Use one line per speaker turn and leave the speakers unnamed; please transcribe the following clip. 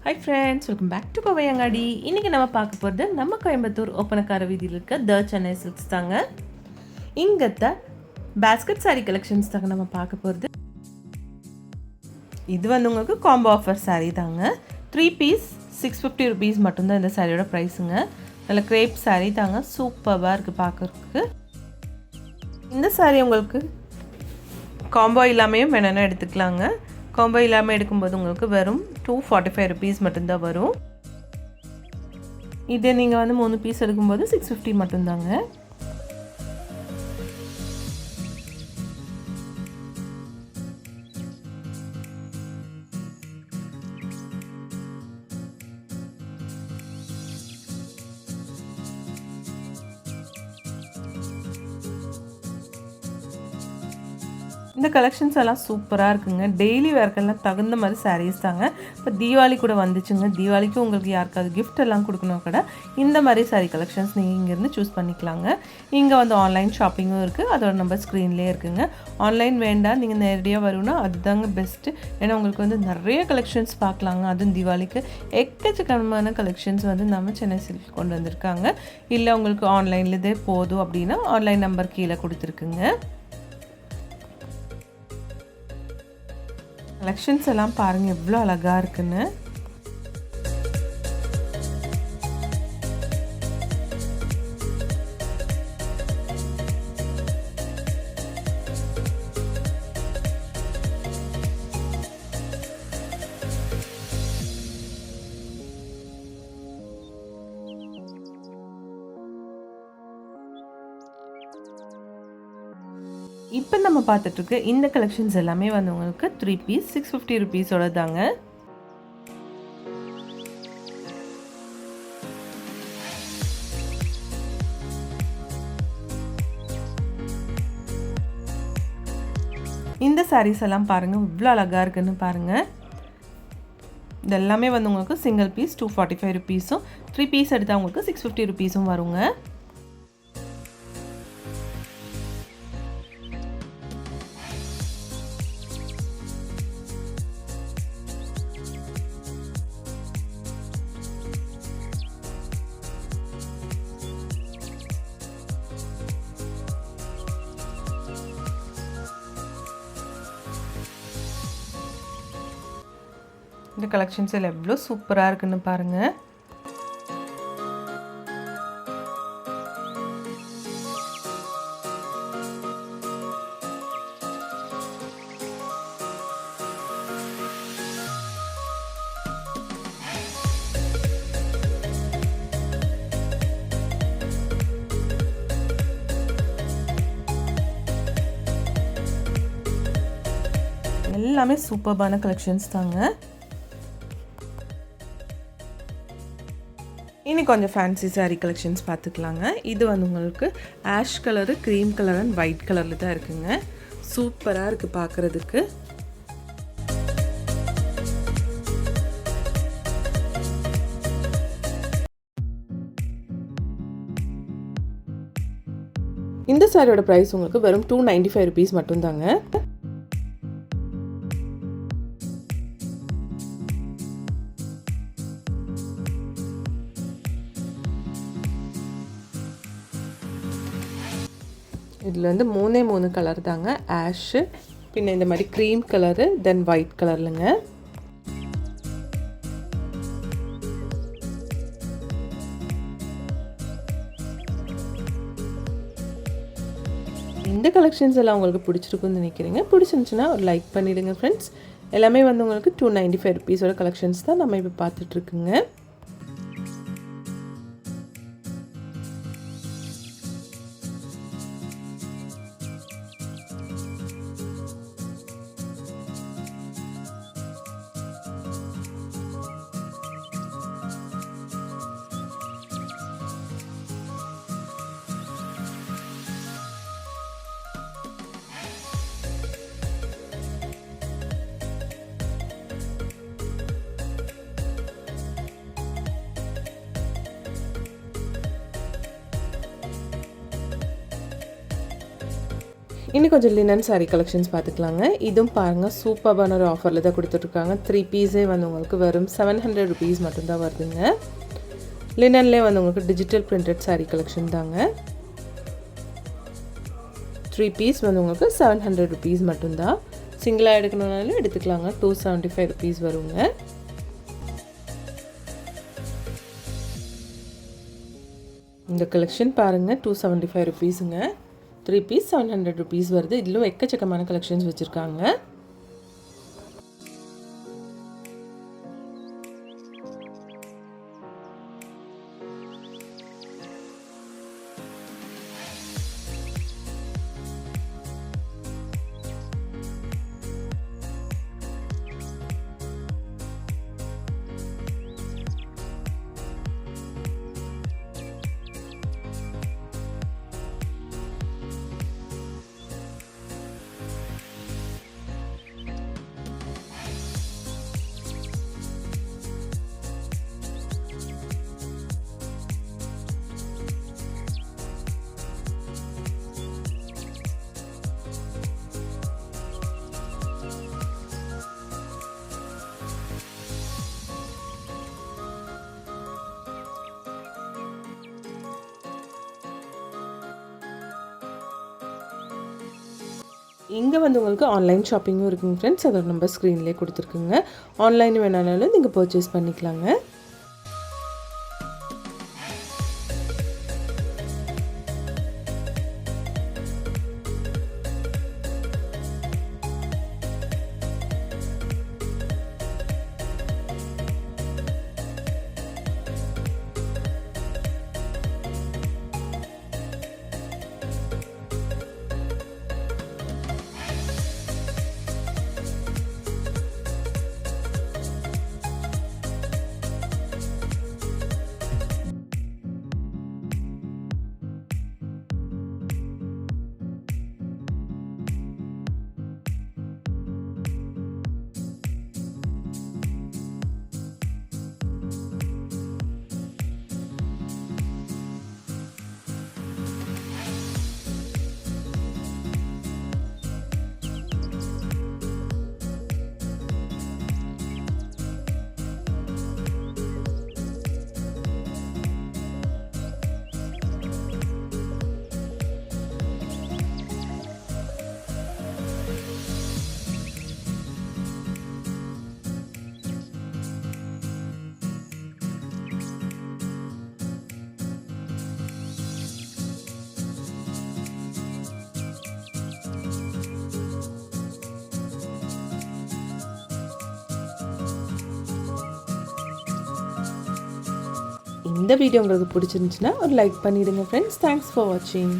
Hi friends, welcome back to Pavayangadi. இன்னைக்கு நம்ம பார்க்க போறது நம்ம கோயம்புத்தூர் ஒப்பனக்கார வீதியில் இருக்க த சென்னை சில்க்ஸ் தாங்க. இங்கத்த basket saree collections தாங்க நம்ம பார்க்க போறது. இது வந்து உங்களுக்கு காம்போ ஆஃபர் saree தாங்க. 3 பீஸ் 650 rupees மட்டும் தான் இந்த சாரியோட பிரைஸ்ங்க. நல்ல crepe saree தாங்க. சூப்பரா இருக்கு பார்க்கிறதுக்கு. இந்த saree உங்களுக்கு காம்போ இல்லாமையும் வேணும்னா எடுத்துக்கலாங்க. காம்போ இல்லாமல் எடுக்கும்போது உங்களுக்கு வெறும் 245 rupees மட்டும்தான் வரும். இதே நீங்கள் வந்து 3 பீஸ் எடுக்கும்போது 650 மட்டும்தாங்க. இந்த கலெக்ஷன்ஸ் எல்லாம் சூப்பராக இருக்குங்க. டெய்லி வேர்க்கெல்லாம் தகுந்த மாதிரி சாரீஸ் தாங்க. இப்போ தீபாவளி கூட வந்துச்சுங்க. தீபாவளிக்கு உங்களுக்கு யாருக்காவது கிஃப்ட் எல்லாம் கொடுக்கணும் கூட இந்த மாதிரி சாரீ கலெக்ஷன்ஸ் நீங்கள் இங்கேருந்து சூஸ் பண்ணிக்கலாங்க. இங்கே வந்து ஆன்லைன் ஷாப்பிங்கும் இருக்குது. அதோட நம்பர் ஸ்க்ரீன்லேயே இருக்குங்க. ஆன்லைன் வேண்டாம், நீங்கள் நேரடியாக வரும்னா அதுதாங்க பெஸ்ட்டு. ஏன்னா உங்களுக்கு வந்து நிறைய கலெக்ஷன்ஸ் பார்க்கலாங்க. அதுவும் தீபாவளிக்கு எக்கச்சக்கமான கலெக்ஷன்ஸ் வந்து நம்ம சென்னை சில்க் கொண்டு வந்திருக்காங்க. இல்லை உங்களுக்கு ஆன்லைனில் இதே போதும் அப்படின்னா ஆன்லைன் நம்பர் கீழே கொடுத்துருக்குங்க. கலெக்ஷன்ஸ் எல்லாம் பாருங்கள் எவ்வளோ அழகாக இருக்குன்னு. இப்போ நம்ம பார்த்துட்ருக்க இந்த கலெக்ஷன்ஸ் எல்லாமே வந்து உங்களுக்கு 3 பீஸ் 650 rupees தாங்க. இந்த சாரீஸ் எல்லாம் பாருங்கள் இவ்வளோ அழகாக இருக்குன்னு பாருங்கள். இது எல்லாமே வந்து உங்களுக்கு சிங்கிள் பீஸ் 245 rupees, 3 பீஸ் எடுத்தால் உங்களுக்கு 650 rupees வருங்க. இந்த கலெக்ஷன்ஸ் எல்லாம் எவ்வளோ சூப்பராக இருக்குன்னு பாருங்கள். எல்லாமே சூப்பர்பான கலெக்ஷன்ஸ் தாங்க. இனி கொஞ்சம் ஃபேன்சி சாரீ கலெக்ஷன்ஸ் பார்த்துக்கலாங்க. இது வந்து உங்களுக்கு ash colour, cream colour and white கலரில் தான் இருக்குங்க. சூப்பராக இருக்குது பார்க்குறதுக்கு. இந்த சாரியோட ப்ரைஸ் உங்களுக்கு வெறும் 295 rupees மட்டும்தாங்க. இதில் வந்து 3 கலர் தாங்க. ஆஷு, பின்ன இந்த மாதிரி க்ரீம் கலரு, தென் ஒயிட் கலர்லுங்க. இந்த கலெக்ஷன்ஸ் எல்லாம் உங்களுக்கு பிடிச்சிருக்குன்னு நினைக்கிறீங்க. பிடிச்சிருந்துச்சுன்னா ஒரு லைக் பண்ணிவிடுங்க ஃப்ரெண்ட்ஸ். எல்லாமே வந்து உங்களுக்கு 295 rupees கலெக்ஷன்ஸ் தான் நம்ம இப்போ பார்த்துட்ருக்குங்க. இன்னும் கொஞ்சம் லினன் சாரீ கலெக்ஷன்ஸ் பார்த்துக்கலாங்க. இதுவும் பாருங்கள் சூப்பரான ஒரு ஆஃபரில் தான் கொடுத்துட்ருக்காங்க. 3 பீஸே வந்து உங்களுக்கு வெறும் 700 rupees மட்டும்தான் வருதுங்க. லினன்லேயே வந்து உங்களுக்கு டிஜிட்டல் பிரிண்டட் சாரீ கலெக்ஷன் தாங்க. 3 பீஸ் வந்து உங்களுக்கு 700 rupees மட்டும்தான். சிங்கிளாக எடுக்கணுன்னாலும் எடுத்துக்கலாங்க. 275 rupees வருங்க. இந்த கலெக்ஷன் பாருங்கள் 275 rupeesங்க. 3 பீஸ் 700 rupees வருது. இதிலும் எக்கச்சக்கமான கலெக்ஷன்ஸ் வச்சுருக்காங்க. இங்கே வந்து உங்களுக்கு ஆன்லைன் ஷாப்பிங்கும் இருக்குங்க ஃப்ரெண்ட்ஸ். அதோட நம்பர் ஸ்க்ரீன்லேயே கொடுத்துருக்குங்க. ஆன்லைன் வேணாலும் நீங்கள் பர்ச்சேஸ் பண்ணிக்கலாங்க. இந்த வீடியோ உங்களுக்கு பிடிச்சிருந்துச்சுன்னா ஒரு லைக் பண்ணிடுங்க ஃப்ரெண்ட்ஸ். தேங்க்ஸ் ஃபார் வாட்சிங்.